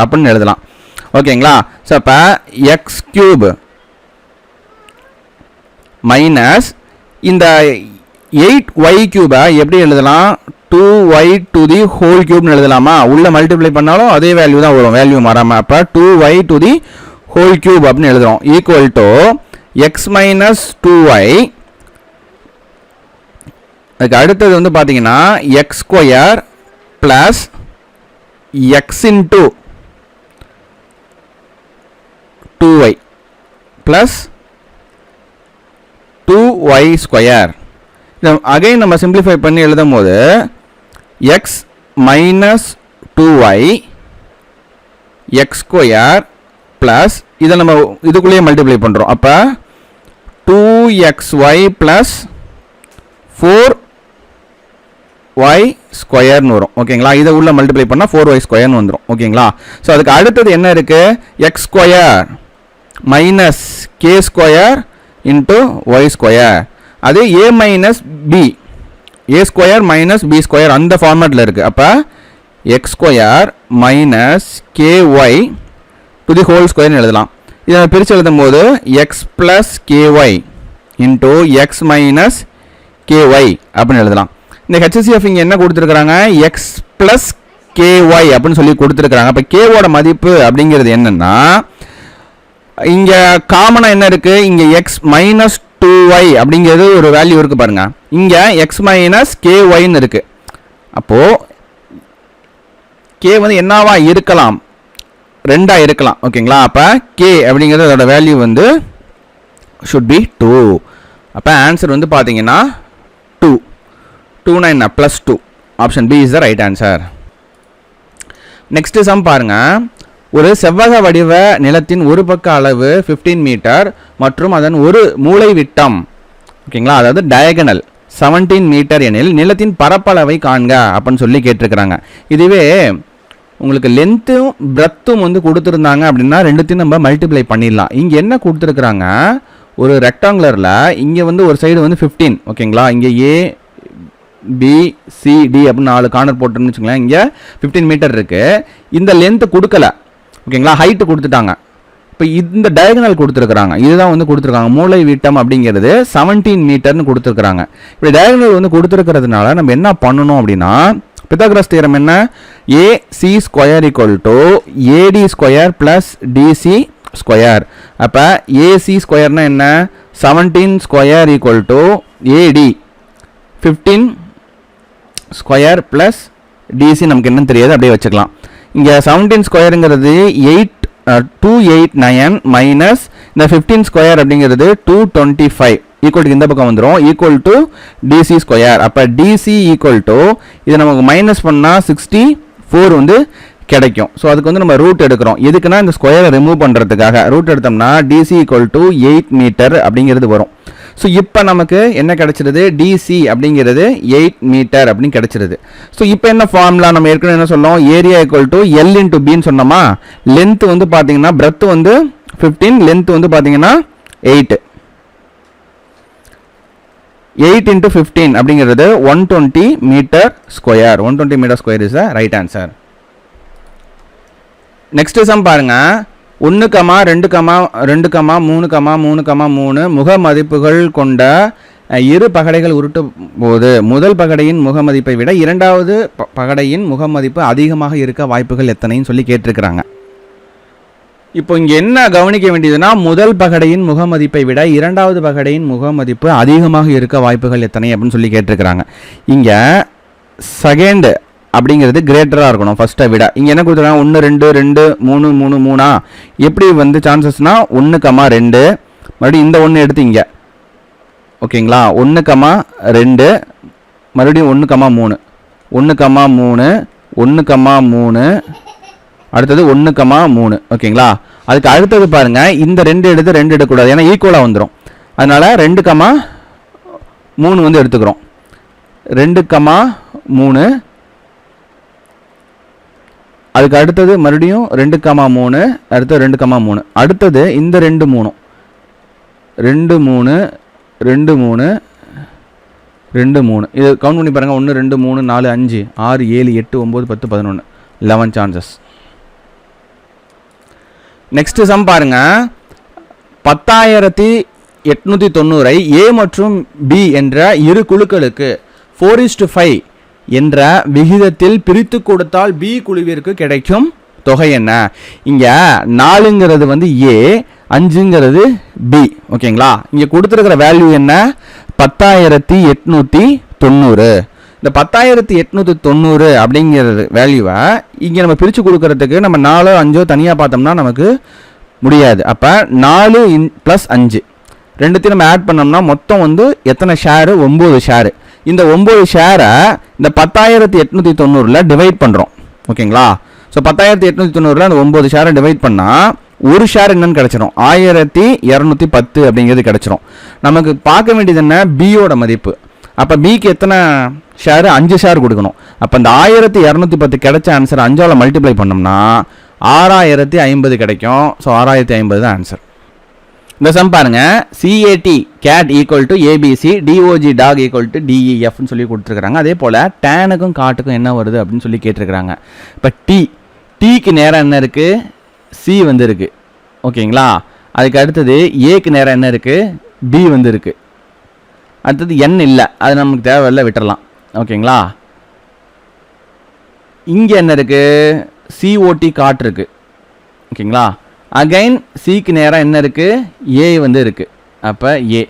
Speaker 1: அப்படின்னு எழுதலாம். ஓகேங்களா, ஸோ அப்போ x³ மைனஸ் இந்த 8y³ எப்படி எழுதலாம், 2y³ எழுதலாமா. உள்ள மல்டிப்ளை பண்ணாலும் அதே வேல்யூ தான் வரும், வேல்யூ மாறாமல். அப்போ 2y³ அப்படின்னு எழுதுறோம். Equal to x - 2y. அதுக்கு அடுத்தது வந்து பார்த்தீங்கன்னா x² + x × 2y + 2y². Again நம்ம சிம்பிளிஃபை பண்ணி எழுதும் போது x - 2y x² ப்ளஸ் இதை நம்ம இதுக்குள்ளேயே மல்டிப்ளை பண்ணுறோம். அப்போ 2xy + 4y² வரும். ஓகேங்களா, இதை உள்ள மல்டிப்ளை பண்ணால் 4y² வந்துடும். ஓகேங்களா, ஸோ அதுக்கு அடுத்தது என்ன இருக்குது, x² - k² × y². அது a - b, a² - b² அந்த ஃபார்மேட்டில் இருக்குது. அப்போ x² - ky to the whole square எழுதலாம். இதை பிரித்து எழுதும் போது x + ky × x - ky அப்படின்னு எழுதலாம். இந்த HCF இங்கே என்ன கொடுத்துருக்குறாங்க, x + ky அப்படின்னு சொல்லி கொடுத்துருக்குறாங்க. அப்போ k-ஓட மதிப்பு அப்படிங்கிறது என்னன்னா, இங்கே காமனாக என்ன இருக்குது, இங்கே x - 2y அப்படிங்கிறது ஒரு வேல்யூ இருக்குது பாருங்க. இங்கே x - ky இருக்குது. அப்போது k வந்து என்னவா இருக்கலாம், 2 இருக்கலாம். ஓகேங்களா, அப்போ k அப்படிங்கிறது அதோட வேல்யூ வந்து should be 2. அப்போ ஆன்சர் வந்து பார்த்தீங்கன்னா 2, 29 + 2. Option B is the right answer. Next sum பாருங்க, ஒரு செவ்வக வடிவ நிலத்தின் ஒரு பக்க அளவு 15 மீட்டர் மற்றும் அதன் ஒரு மூலை விட்டம், ஓகேங்களா, அதாவது டயகனல் 17 மீட்டர் எனில் நிலத்தின் பரப்பளவை காண்க அப்படின்னு சொல்லி கேட்டிருக்கிறாங்க. இதுவே உங்களுக்கு லென்த்தும் பிரெத்தும் வந்து கொடுத்துருந்தாங்க அப்படின்னா ரெண்டுத்தையும் நம்ம மல்டிப்ளை பண்ணிடலாம். இங்கே என்ன கொடுத்துருக்குறாங்க, ஒரு ரெக்டாங்குலரில் இங்கே வந்து ஒரு சைடு வந்து 15, ஓகேங்களா, இங்கே ஏ பி சி டி அப்படின்னு 4 கார்னர் போட்டுன்னு வச்சுங்களேன். இங்கே 15 மீட்டர் இருக்குது. இந்த லென்த்து கொடுக்கல, ஓகேங்களா. ஹைட்டு கொடுத்துட்டாங்க. இப்போ இந்த டயகனல் கொடுத்துருக்குறாங்க, இதுதான் வந்து கொடுத்துருக்காங்க. மூளை விட்டம் அப்படிங்கிறது 17 மீட்டர்னு கொடுத்துருக்குறாங்க. இப்படி டயகனல் வந்து கொடுத்துருக்கிறதுனால நம்ம என்ன பண்ணணும் அப்படின்னா, பித்தாகரஸ் தியரம் என்ன, AC square equal to AD square plus DC square. அப்போ ஏசி ஸ்கொயர்னா என்ன, 17 square equal to AD 15 square plus DC நமக்கு என்னன்னு தெரியாது, அப்படியே வச்சுக்கலாம். இங்கே 17 ஸ்கொயருங்கிறது 289 மைனஸ் இந்த 15 ஸ்கொயர் அப்படிங்கிறது 225 ஈக்குவல் டு இந்த பக்கம் வந்துடும், ஈக்குவல் டு டிசி ஸ்கொயர். அப்போ டிசி ஈக்குவல் டு இதை நமக்கு மைனஸ் பண்ணால் 64 வந்து கிடைக்கும். ஸோ அதுக்கு வந்து நம்ம ரூட் எடுக்கிறோம். எதுக்குன்னா இந்த ஸ்கொயரை ரிமூவ் பண்ணுறதுக்காக. ரூட் எடுத்தோம்னா டிசி ஈக்குவல் டு 8 மீட்டர் அப்படிங்கிறது வரும். ஸோ இப்போ நமக்கு என்ன கிடைச்சிருது, டிசி அப்படிங்கிறது 8 மீட்டர் அப்படின்னு கிடைச்சிருது. ஸோ இப்போ என்ன ஃபார்முலா, நம்ம ஏற்கனவே என்ன சொன்னோம், area equal to L into பின்னு சொன்னோமா. லென்த் வந்து பார்த்தீங்கன்னா பிரெத் வந்து 15, லென்த் வந்து பார்த்தீங்கன்னா 8 into 15 அப்படிங்கிறது 120 metre square. 120 metre square is the right answer. Next sum பாருங்க. 1, 2, 2, 3, 3 முக மதிப்புகள் கொண்ட இரு பகடைகள் உருட்டும் போது முதல் பகடையின் முக மதிப்பை விட இரண்டாவது பகடையின் முக மதிப்பு அதிகமாக இருக்க வாய்ப்புகள் எத்தனைன்னு சொல்லி கேட்டிருக்கிறாங்க. இப்போ இங்கே என்ன கவனிக்க வேண்டியதுன்னா, முதல் பகடையின் முக மதிப்பை விட இரண்டாவது பகடையின் முக மதிப்பு அதிகமாக இருக்க வாய்ப்புகள் எத்தனை அப்படின்னு சொல்லி கேட்டிருக்கிறாங்க. இங்கே செகண்ட் அப்படிங்கிறது கிரேட்டராக இருக்கணும் ஃபஸ்ட்டை விட. இங்கே என்ன கொடுத்துருக்காங்க, 1, 2, 2, 3, 3, 3 எப்படி வந்து சான்சஸ்னா 1, 2 மறுபடியும் இந்த 1 எடுத்து இங்கே, ஓகேங்களா. 1, 2 மறுபடியும் 1, 3 1, 3 1, 3 அடுத்தது 1, 3 ஓகேங்களா. அதுக்கு அடுத்தது பாருங்க, இந்த 2 எடுத்து 2 எடுக்கக்கூடாது, ஏன்னா ஈக்குவலாக வந்துடும். அதனால 2, 3 வந்து எடுத்துக்கிறோம். 2, 3 அதுக்கு அடுத்தது மறுபடியும் 2, 3 அடுத்தது 2, 3 அடுத்தது இந்த 2, 3 2, 3 2, 3 2, 3 இது கவுண்ட் பண்ணி பாருங்க. 1, 2, 3, 4, 5, 6, 7, 8, 9, 10, 11 11 சான்சஸ். நெக்ஸ்ட் சம் பாருங்க. 10,890 ஏ மற்றும் பி என்ற இரு குழுக்களுக்கு 4:5 என்ற விகிதத்தில் பிரித்து கொடுத்தால் பி குழுவிற்கு கிடைக்கும் தொகை என்ன. இங்க 4ங்கிறது வந்து ஏ, 5ங்கிறது பி, ஓகேங்களா. இங்க கொடுத்துருக்கிற வேல்யூ என்ன, 10,890. இந்த 10,890 அப்படிங்கிறது வேல்யூவை இங்கே நம்ம பிரித்து கொடுக்கறதுக்கு நம்ம 4, 5 தனியாக பார்த்தோம்னா நமக்கு முடியாது. அப்போ 4 + 5 ரெண்டுத்தையும் நம்ம ஆட் பண்ணோம்னா மொத்தம் வந்து எத்தனை ஷேரு, 9 ஷேரு. இந்த 9 ஷேரை இந்த 10,890ல் டிவைட் பண்ணுறோம், ஓகேங்களா. ஸோ 10,890ல் அந்த 9 ஷேரை டிவைட் பண்ணால் ஒரு ஷேர் என்னன்னு கிடச்சிரும், 1,210 அப்படிங்கிறது கிடச்சிரும். நமக்கு பார்க்க வேண்டியது என்ன, பியோட மதிப்பு. அப்போ பிக்கு எத்தனை ஷேரு, 5 ஷேர் கொடுக்கணும். அப்போ இந்த 1,210 கிடைச்ச ஆன்சர் 5ஆல் மல்டிப்ளை பண்ணோம்னா 6,050 கிடைக்கும். ஸோ 6,050 தான் ஆன்சர். இந்த சம் பாருங்க. CAT cat equal to ABC, DOG dog equal to DEFன்னு சொல்லி கொடுத்துருக்காங்க. அதே போல் டேனுக்கும் காட்டுக்கும் என்ன வருது அப்படின்னு சொல்லி கேட்டிருக்கிறாங்க. இப்போ டீக்கு நேரம் என்ன இருக்குது, C வந்து இருக்குது, ஓகேங்களா. அதுக்கு அடுத்தது ஏக்கு நேரம் என்ன இருக்குது, B வந்து இருக்குது. அடுத்தது N இல்லை, அது நமக்கு தேவையில்லை, விட்டுறலாம், ஓகேங்களா. இங்கே என்ன இருக்குது, COT காட் இருக்குது, ஓகேங்களா. அகைன் சிக்கு நேரம் என்ன இருக்குது, ஏ வந்து இருக்குது. அப்போ ஏ.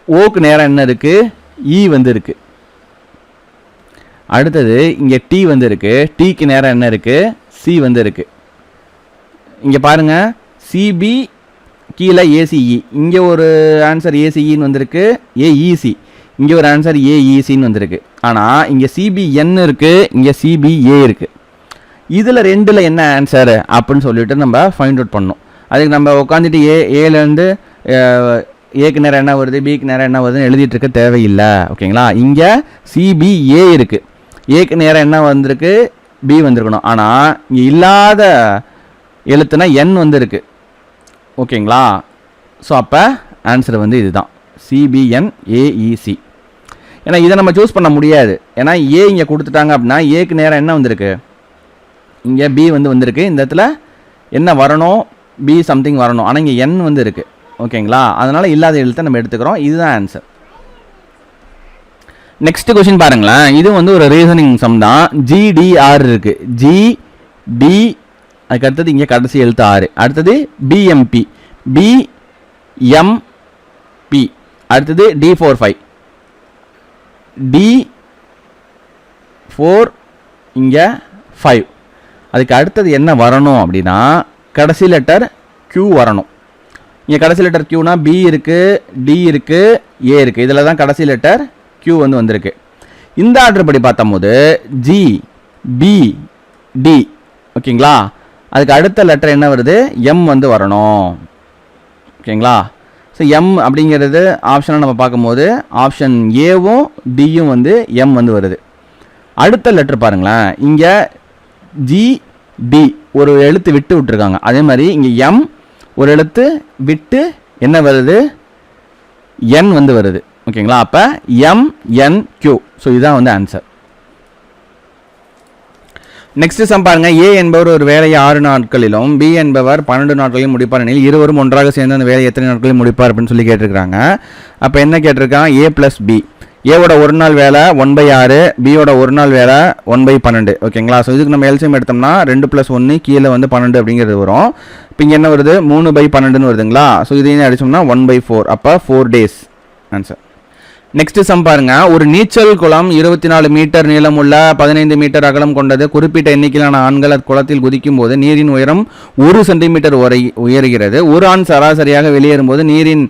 Speaker 1: ஓக்கு நேரம் என்ன இருக்குது, இ வந்து இருக்குது. அடுத்தது இங்கே டி வந்து இருக்குது. டிக்கு நேரம் என்ன இருக்குது, சி வந்து இருக்குது. இங்கே பாருங்கள், சிபி கீழே ஏசிஇ. இங்கே ஒரு ஆன்சர் ஏசிஇன்னு வந்திருக்கு, ஏஇசி. இங்கே ஒரு ஆன்சர் ஏஇசின்னு வந்திருக்கு. ஆனால் இங்கே சிபிஎன் இருக்குது, இங்கே சிபிஏ இருக்குது. இதில் ரெண்டில் என்ன ஆன்சர் அப்படின்னு சொல்லிட்டு நம்ம ஃபைண்ட் அவுட் பண்ணணும். அதுக்கு நம்ம உட்காந்துட்டு ஏலேருந்து ஏக்கு நேரம் என்ன வருது, பிக்கு நேரம் என்ன வருதுன்னு எழுதிட்டு இருக்க தேவையில்லை, ஓகேங்களா. இங்கே சிபிஏ இருக்குது, ஏக்கு நேரம் என்ன வந்திருக்கு, பி வந்திருக்கணும். ஆனால் இங்கே இல்லாத எழுத்துனா என் வந்துருக்கு, ஓகேங்களா. ஸோ அப்போ ஆன்சர் வந்து இதுதான், சிபிஎன்ஏஇசி. ஏன்னா இதை நம்ம சூஸ் பண்ண முடியாது, ஏன்னா ஏ இங்கே கொடுத்துட்டாங்க அப்படின்னா ஏக்கு நேரம் என்ன வந்திருக்கு, இங்கே பி வந்திருக்கு. இந்த இடத்துல என்ன வரணும், பி சம்திங் வரணும். ஆனால் இங்கே என் இருக்குது. ஓகேங்களா, அதனால் இல்லாத எழுத்தை நம்ம எடுத்துக்கிறோம். இதுதான் ஆன்சர். நெக்ஸ்ட் கொஸ்டின் பாருங்களேன். இது ஒரு ரீசனிங் சம் தான். ஜிடிஆர் இருக்குது. ஜிடி அதுக்கு அடுத்தது இங்கே கடைசி எழுத்து 6. அடுத்தது பிஎம்பி, பிஎம்பி, அடுத்தது D45, D4, இங்கே 5. அதுக்கு அடுத்தது என்ன வரணும் அப்படின்னா கடைசி லெட்டர் Q வரணும். இங்கே கடைசி லெட்டர் Qனா B இருக்குது, D இருக்குது, A இருக்குது. இதில் தான் கடைசி லெட்டர் Q வந்திருக்கு. இந்த ஆர்டர் படி பார்த்தம்போது G, B, D. ஓகேங்களா, அதுக்கு அடுத்த லெட்டர் என்ன வருது, M வரணும். ஓகேங்களா, ஸோ M அப்படிங்கிறது ஆப்ஷனை நம்ம பார்க்கும்போது ஆப்ஷன் ஏவும் டியும் M வருது. அடுத்த லெட்டர் பாருங்களேன். இங்கே ஜி டி ஒரு எழுத்து விட்டு விட்டுருக்காங்க. அதே மாதிரி இங்கே M ஒரு எழுத்து விட்டு என்ன வருது, N வருது. ஓகேங்களா, அப்போ MNQ. ஸோ இதுதான் ஆன்சர். நெக்ஸ்ட் சம் பாருங்க. ஏ என்பவர் ஒரு வேலையை 6 நாட்களிலும் பி என்பவர் 12 நாட்களிலும் முடிப்பார் எனில் இருவரும் ஒன்றாக சேர்ந்து அந்த வேலையை எத்தனை நாட்களில் முடிப்பார் அப்படின்னு சொல்லி கேட்டிருக்காங்க. அப்போ என்ன கேட்டிருக்காங்க, A + B. ஏவோட ஒரு நாள் வேலை 1/6, பியோட ஒரு நாள் வேலை 1/12. ஓகேங்களா, ஸோ இதுக்கு நம்ம எல்சிஎம் எடுத்தோம்னா 2 + 1 கீழே 12 அப்படிங்கிறது வரும். இப்போ இங்கே என்ன வருது, 3/12 வருதுங்களா. ஸோ இதையும் அடிச்சோம்னா 1/4. அப்போ 4 days ஆன்சர். நெக்ஸ்ட் சம் பாருங்க. ஒரு நீச்சல் குளம் 24 மீட்டர் நீளமுள்ள 15 மீட்டர் அகலம் கொண்டது. குறிப்பிட்ட எண்ணிக்கையிலான ஆண்கள் குளத்தில் குதிக்கும் போது நீரின் உயரம் 1 சென்டிமீட்டர் உயர்கிறது. ஒரு ஆண் சராசரியாக வெளியேறும் போது நீரின்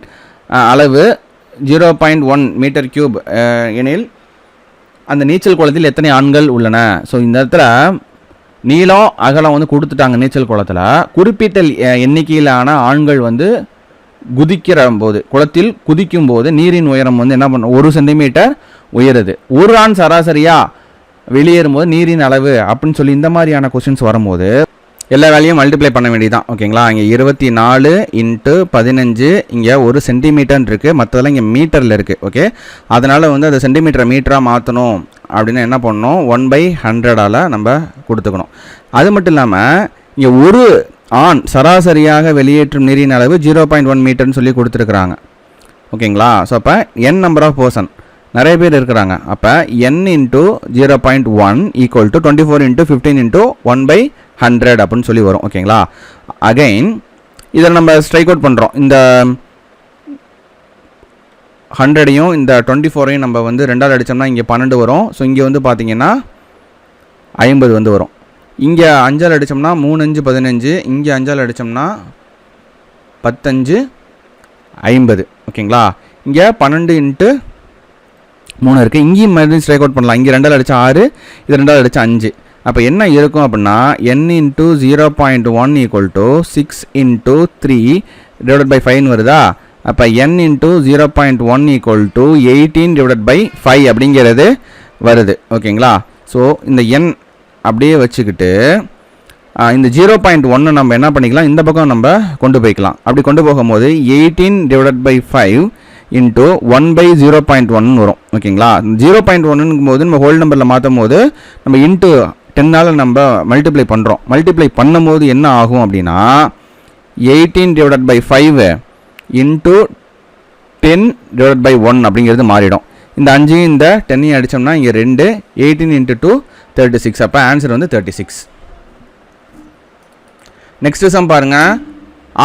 Speaker 1: அளவு 0.1 மீட்டர் கியூப் எனில் அந்த நீச்சல் குளத்தில் எத்தனை ஆண்கள் உள்ளன. ஸோ இந்த இடத்துல நீளம் அகலம் கொடுத்துட்டாங்க. நீச்சல் குளத்தில் குறிப்பிட்ட எண்ணிக்கையிலான ஆண்கள் குதிக்கிற போது, குளத்தில் குதிக்கும் போது நீரின் உயரம் என்ன பண்ணும், 1 சென்டிமீட்டர் உயருது. ஒரு ஆண் சராசரியா வெளியேறும் போது நீரின் அளவு அப்படின்னு சொல்லி இந்த மாதிரியான கொஸ்டின்ஸ் வரும்போது எல்லா வேலையும் மல்டிப்ளை பண்ண வேண்டியதான். ஓகேங்களா, இங்கே 24 × 15 இங்கே 1 சென்டிமீட்டர் இருக்குது, மற்றதெல்லாம் இங்கே மீட்டரில் இருக்குது. ஓகே, அதனால் அந்த சென்டிமீட்டரை மீட்டராக மாற்றணும் அப்படின்னா என்ன பண்ணணும், 1/100ஆல் நம்ம கொடுத்துக்கணும். அது மட்டும் இல்லாமல் இங்கே ஒரு ஆண் சராசரியாக வெளியேற்றும் நீரின் அளவு 0.1 மீட்டர்னு சொல்லி கொடுத்துருக்குறாங்க. ஓகேங்களா, ஸோ அப்போ n நம்பர் ஆஃப் பர்சன் நிறைய பேர் இருக்கிறாங்க. அப்போ n × 0.1 = 24 × 15 × 1/100 அப்படின்னு சொல்லி வரும். ஓகேங்களா, அகைன் இதில் நம்ம ஸ்ட்ரைக் அவுட் பண்ணுறோம். இந்த 100ஐயும் இந்த 24ஐயும் நம்ம 2ஆல் அடித்தோம்னா இங்கே 12 வரும். ஸோ இங்கே பார்த்தீங்கன்னா 50 வரும். இங்கே 5ஆல் அடித்தோம்னா 3 5 15, இங்கே 5ஆல் அடித்தோம்னா 10 5 50. ஓகேங்களா, இங்கே 12 × 3 இருக்குது. இங்கேயும் மறுபடியும் ஸ்ட்ரைக் அவுட் பண்ணலாம். இங்கே 2ஆல் அடித்தா 6, இது 2ஆல் அடித்தா 5. அப்போ என்ன இருக்கும் அப்படின்னா n × 0.1 = 6 × 3/5 வருதா. அப்போ n × 0.1 = 18/5 அப்படிங்கிறது வருது. ஓகேங்களா, ஸோ இந்த n அப்படியே வச்சுக்கிட்டு இந்த 0.1 நம்ம என்ன பண்ணிக்கலாம், இந்த பக்கம் நம்ம கொண்டு போய்க்கலாம். அப்படி கொண்டு போகும்போது 18/5 × 1/0.1 வரும். ஓகேங்களா, 0.1ங்கும் போது நம்ம ஹோல் நம்பரில் மாற்றும் போது நம்ம இன்ட்டு 10ஆல் நம்ம மல்டிப்ளை பண்ணுறோம். மல்டிப்ளை பண்ணும்போது என்ன ஆகும் அப்படின்னா 18/5 × 10/1 அப்படிங்கிறது மாறிடும். இந்த 5 இந்த 10 அடித்தோம்னா இங்கே 2, 18 × 2 36. அப்போ ஆன்சர் 36. நெக்ஸ்ட் சம் பாருங்க.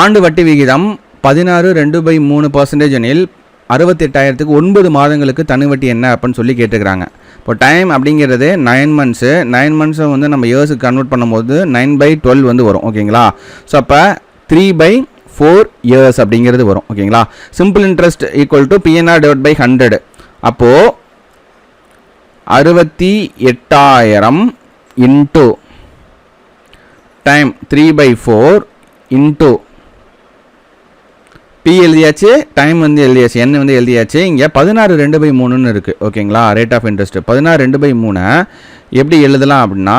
Speaker 1: ஆண்டு வட்டி விகிதம் 16.2/3% எனில் 68,000க்கு 9 மாதங்களுக்கு தனி வட்டி என்ன அப்படின்னு சொல்லி கேட்டுக்கிறாங்க. இப்போ டைம் அப்படிங்கிறது 9 மந்த்ஸு. 9 மந்த்ஸை நம்ம இயர்ஸுக்கு கன்வெர்ட் பண்ணும்போது 9/12 வரும். ஓகேங்களா, ஸோ அப்போ 3/4 இயர்ஸ் அப்படிங்கிறது வரும். ஓகேங்களா, சிம்பிள் இன்ட்ரெஸ்ட் = PNR / 100. அப்போது 68,000 இன்ட்டு டைம் 3/4 இன்ட்டு P எழுதியாச்சு, டைம் எழுதியாச்சு, n எழுதியாச்சு. இங்கே 16/2/3 இருக்குது. ஓகேங்களா, ரேட் ஆஃப் இன்ட்ரெஸ்ட் 16/2/3 எப்படி எழுதலாம் அப்படின்னா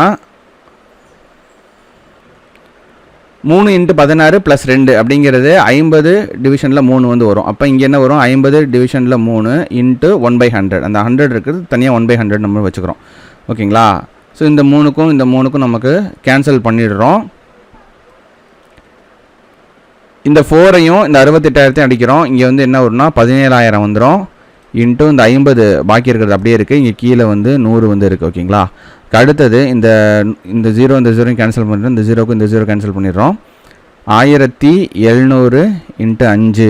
Speaker 1: 3 × 16 + 2 அப்படிங்கிறது 50 டிவிஷனில் 3 வரும். அப்போ இங்கே என்ன வரும், 50 டிவிஷனில் 3 × 1/100. அந்த 100 இருக்குது தனியாக 1/100 நம்ம வச்சுக்கிறோம். ஓகேங்களா, ஸோ இந்த மூணுக்கும் நமக்கு கேன்சல் பண்ணிடுறோம். இந்த 4ஐயும் இந்த 68,000 அடிக்கிறோம். இங்கே வந்து என்ன வரும்னா 17,000 வந்துடும். இன்ட்டு இந்த 50 பாக்கி இருக்கிறது அப்படியே இருக்குது. இங்கே கீழே வந்து 100 வந்து இருக்குது. ஓகேங்களா. அடுத்தது இந்த 0 இந்த 0 கேன்சல் பண்ணிடுறோம். இந்த 0க்கு இந்த 0 கேன்சல் பண்ணிடுறோம். 1700 இன்ட்டு 5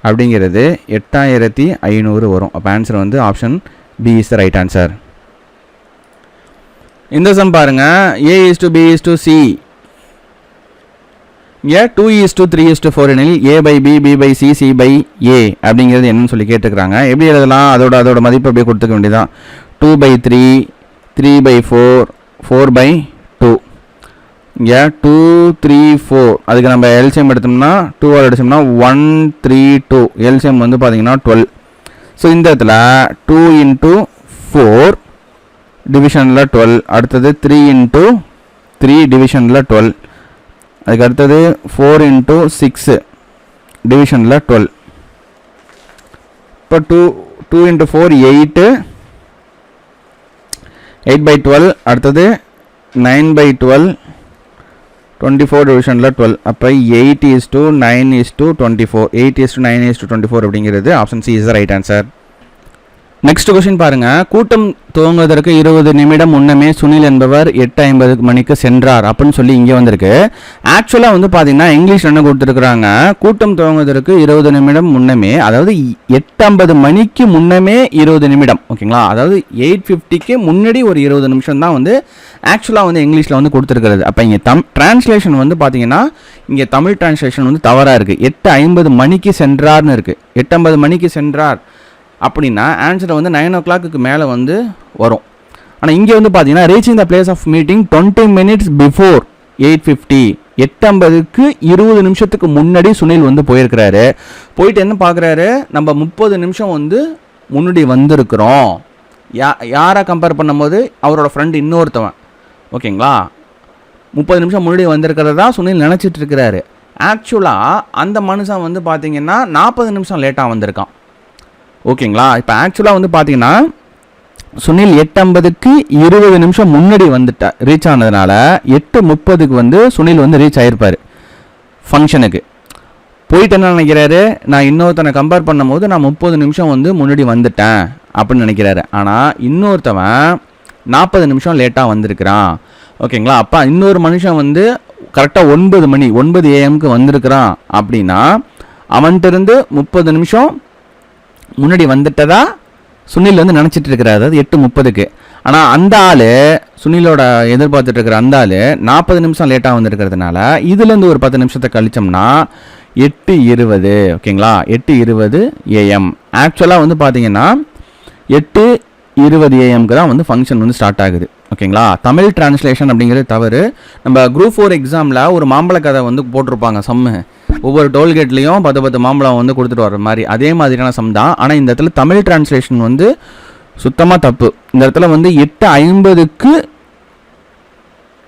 Speaker 1: அப்படிங்கிறது 8500 வரும். அப்போ ஆன்சர் வந்து option B is the right answer. இந்த சம் பாருங்கள். A:B:C. இங்கே 2:3:4 எனில் A/B, B/C, C/A அப்படிங்கிறது என்னன்னு சொல்லி கேட்டுக்கிறாங்க. எப்படி எழுதலாம்? அதோட மதிப்பு அப்படியே கொடுத்துக்க வேண்டியதான். 2/3, 3/4, 4/2. இங்கே 2, 3, 4 அதுக்கு நம்ம எல்சிஎம் எடுத்தோம்னா 2 அடிச்சோம்னா 1, 3, 2 எல்சிஎம் வந்து பார்த்தீங்கன்னா 12. ஸோ இந்த இடத்துல 2 × 4 டிவிஷனில் 12. அடுத்தது 3 × 3 டிவிஷனில் 12. அதுக்கு அடுத்தது 4 × 6 டிவிஷனில் 12. இப்போ 2 × 4 8, 8/12. அடுத்தது 9/12, 24 டிவிஷனில் 12. அப்போ 8:9:24, 8:9:24 அப்படிங்கிறது option C is the right answer. Next question பாருங்கள். கூட்டம் துவங்குவதற்கு 20 நிமிடம் முன்னமே சுனில் என்பவர் 8:50 மணிக்கு சென்றார் அப்படின்னு சொல்லி இங்கே வந்திருக்கு. ஆக்சுவலாக வந்து பார்த்தீங்கன்னா இங்கிலீஷ் என்ன கொடுத்துருக்குறாங்க, கூட்டம் துவங்குவதற்கு 20 நிமிடம் முன்னமே, அதாவது 8:50 மணிக்கு முன்னமே 20 நிமிடம். ஓகேங்களா. அதாவது 8:50க்கு முன்னாடி ஒரு 20 நிமிஷம் தான் வந்து ஆக்சுவலாக வந்து இங்கிலீஷில் வந்து கொடுத்துருக்கிறது. அப்போ இங்கே டிரான்ஸ்லேஷன் வந்து பார்த்தீங்கன்னா இங்கே தமிழ் டிரான்ஸ்லேஷன் வந்து தவறாக இருக்குது. 8:50 மணிக்கு சென்றார்னு இருக்குது. 8:50 மணிக்கு சென்றார் அப்படின்னா ஆன்சரை வந்து 9 o'clock மேலே வந்து வரும். ஆனால் இங்கே வந்து பார்த்தீங்கன்னா reaching the place of meeting 20 minutes before 8:50. 8:50க்கு 20 நிமிஷத்துக்கு முன்னாடி சுனில் வந்து போயிருக்கிறாரு. போயிட்டு என்ன பார்க்குறாரு, நம்ம 30 நிமிஷம் வந்து முன்னாடி வந்திருக்கிறோம். யாரை கம்பேர் பண்ணும்போது அவரோட ஃப்ரெண்டு இன்னொருத்தவன். ஓகேங்களா. 30 நிமிஷம் முன்னாடி வந்திருக்கிறதா சுனில் நினச்சிட்டு இருக்கிறாரு. ஆக்சுவலாக அந்த மனுஷன் வந்து பார்த்தீங்கன்னா 40 நிமிஷம் லேட்டாக வந்திருக்கான். ஓகேங்களா. இப்போ ஆக்சுவலாக வந்து பார்த்தீங்கன்னா சுனில் 8:50க்கு 20 நிமிஷம் முன்னாடி வந்துட்டார். ரீச் ஆனதுனால 8:30க்கு வந்து சுனில் வந்து ரீச் ஆகிருப்பார் ஃபங்க்ஷனுக்கு. போயிட்டு என்ன நினைக்கிறாரு, நான் இன்னொருத்தனை கம்பேர் பண்ணும்போது நான் 30 நிமிஷம் வந்து முன்னாடி வந்துட்டேன் அப்படின்னு நினைக்கிறாரு. ஆனால் இன்னொருத்தவன் 40 நிமிஷம் லேட்டாக வந்திருக்கிறான். ஓகேங்களா. அப்போ இன்னொரு மனுஷன் வந்து கரெக்டாக 9 AM வந்திருக்கிறான் அப்படின்னா அவன்கிட்ட இருந்து 30 நிமிஷம் முன்னாடி வந்துட்டதா சுனில் வந்து நினச்சிட்டு இருக்கிறாரு. அதாவது 8:30க்கு. ஆனால் அந்த ஆள் சுனிலோட எதிர்பார்த்துட்டு இருக்கிற அந்த ஆள் 40 நிமிஷம் லேட்டாக வந்துருக்கிறதுனால இதுலேருந்து ஒரு 10 நிமிஷத்தை கழிச்சோம்னா 8:20. ஓகேங்களா. 8:20 AM. ஆக்சுவலாக வந்து பார்த்தீங்கன்னா 8:20 AM தான் வந்து ஃபங்க்ஷன் வந்து ஸ்டார்ட் ஆகுது. ஓகேங்களா. தமிழ் டிரான்ஸ்லேஷன் அப்படிங்கிறது தவறு. நம்ம குரூப் 4 எக்ஸாமில் ஒரு மாம்பழ கதை வந்து போட்டிருப்பாங்க சம்மு. ஒவ்வொரு டோல்கேட்லேயும் 10 மாம்பழம் வந்து கொடுத்துட்டு வர மாதிரி அதே மாதிரியான சம் தான். ஆனால் இந்த இடத்துல தமிழ் டிரான்ஸ்லேஷன் வந்து சுத்தமாக தப்பு. இந்த இடத்துல வந்து 8:50க்கு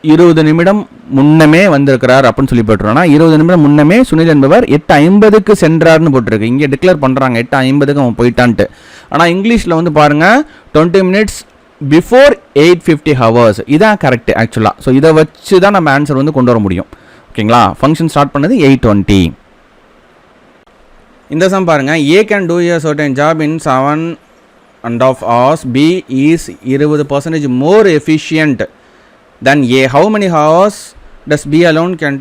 Speaker 1: 20 நிமிடம் முன்னமே வந்திருக்கிறார் அப்படின்னு சொல்லி போட்டுருவோம்னா 20 நிமிடம் முன்னமே சுனில் என்பவர் 8:50க்கு சென்றார்னு போட்டிருக்கு. இங்கே டிக்ளேர் பண்ணுறாங்க 8:50க்கு அவன் போயிட்டான்ட்டு. ஆனால் இங்கிலீஷில் வந்து பாருங்கள் 20 minutes பிஃபோர் 8:50 hours. இதான் கரெக்ட் ஆக்சுவலாக. ஸோ இதை வச்சு தான் நம்ம ஆன்சர் வந்து கொண்டு வர முடியும். ஓகேங்களா. ஃபங்க்ஷன் ஸ்டார்ட் பண்ணது 8:20. இந்த சம் பாருங்கள். A can do a certain job in 7.5 hours. B is 20% more efficient than A. How many hours does B alone can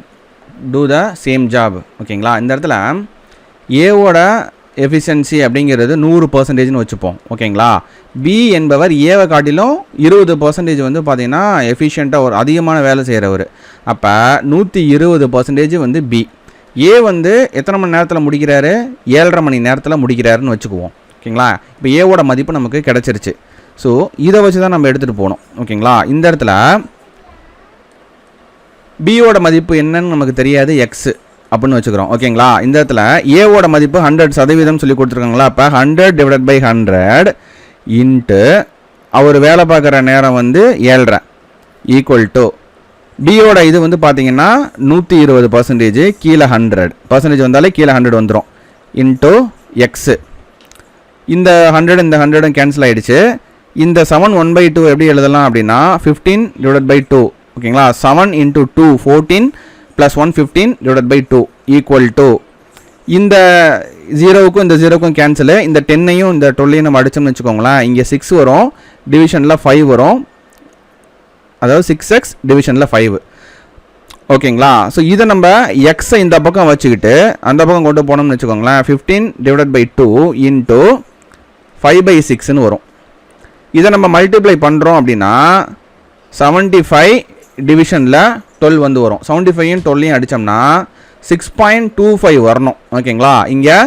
Speaker 1: do the same job? ஓகேங்களா. இந்த இடத்துல ஏவோட எஃபிஷியன்சி அப்படிங்கிறது 100% வச்சுப்போம். ஓகேங்களா. பி என்பவர் ஏவை காட்டிலும் 20% வந்து பார்த்தீங்கன்னா எஃபிஷியண்ட்டாக ஒரு அதிகமான வேலை செய்கிறவர். அப்போ 120% வந்து பி. ஏ வந்து எத்தனை மணி நேரத்தில் முடிக்கிறாரு, 7.5 மணி நேரத்தில் முடிக்கிறாருன்னு வச்சுக்குவோம். ஓகேங்களா. இப்போ ஏவோட மதிப்பு நமக்கு கிடச்சிருச்சு. ஸோ இதை வச்சு தான் நம்ம எடுத்துகிட்டு போகணும். ஓகேங்களா. இந்த இடத்துல பியோட மதிப்பு என்னன்னு நமக்கு தெரியாது, எக்ஸு அப்படின்னு வச்சுக்கிறோம். ஓகேங்களா. இந்த இடத்துல ஏவோட மதிப்பு 100% சொல்லி கொடுத்துருக்காங்களா. அப்போ 100/100 இன்ட்டு அவர் வேலை பார்க்குற நேரம் வந்து 7.5 ஈக்குவல் டு பியோட இது வந்து பார்த்தீங்கன்னா 120%, கீழே 100% வந்தாலே கீழே 100 வந்துடும், இன்ட்டு எக்ஸு. இந்த 100 இந்த 100 கேன்சல் ஆகிடுச்சு. இந்த 7 1/2 எப்படி எழுதலாம் அப்படின்னா 15/2 ஓகேங்களா. 7 × 2 14 + 1 15/2 ஈக்குவல் டு இந்த 0க்கும் இந்த 0க்கும் கேன்சலு. இந்த 10ஐயும் இந்த 12ஐயும் நம்ம அடிச்சோம்னு வச்சுக்கோங்களேன். இங்கே 6 வரும், டிவிஷனில் 5 வரும், அதாவது 6x டிவிஷனில் 5 ஓகேங்களா. ஸோ இதை நம்ம எக்ஸை இந்த பக்கம் வச்சுக்கிட்டு அந்த பக்கம் கொண்டு போனோம்னு வச்சுக்கோங்களேன். 15/2 × 5/6ன்னு வரும். இதை நம்ம மல்டிப்ளை பண்ணுறோம் அப்படின்னா 75 டிவிஷனில் 12 வந்து வரும். 75யும் 12ஐயும் அடித்தோம்னா 6.25 வரணும் ஓகேங்களா. இங்கே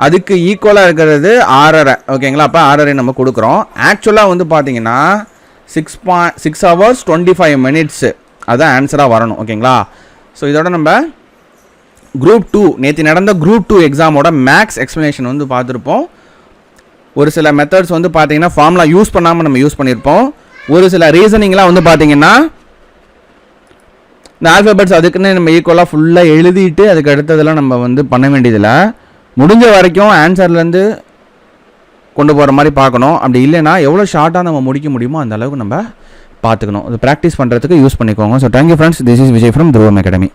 Speaker 1: அதுக்கு ஈக்குவலாக இருக்கிறது 6.5 ஓகேங்களா. அப்போ 6.5 நம்ம கொடுக்குறோம். ஆக்சுவலாக வந்து பார்த்தீங்கன்னா 6 hours 25 minutes அதுதான் ஆன்சராக வரணும் ஓகேங்களா. ஸோ இதோட நம்ம குரூப் 2 நேற்று நடந்த குரூப் 2 எக்ஸாமோட மேக்ஸ் எக்ஸ்ப்ளனேஷன் வந்து பார்த்துருப்போம். ஒரு சில மெத்தட்ஸ் வந்து பார்த்தீங்கன்னா ஃபார்முலா யூஸ் பண்ணாமல் நம்ம யூஸ் பண்ணியிருப்போம். ஒரு சில ரீசனிங்லாம் வந்து பார்த்தீங்கன்னா இந்த ஆல்ஃபபெட்ஸ் அதுக்குன்னு நம்ம ஈக்குவலாக ஃபுல்லாக எழுதிட்டு அதுக்கு அடுத்ததெல்லாம் நம்ம வந்து பண்ண வேண்டியதில்லை. முடிஞ்ச வரைக்கும் ஆன்சர்லேருந்து கொண்டு போகிற மாதிரி பார்க்கணும். அப்படி இல்லைன்னா எவ்வளோ ஷார்ட்டாக நம்ம முடிக்க முடியுமோ அந்த அளவுக்கு நம்ம பார்த்துக்கணும். அது ப்ராக்டிஸ் பண்ணுறதுக்கு யூஸ் பண்ணிக்கோங்க. So thank you friends, this is Vijay from துருவம் அகாடமி.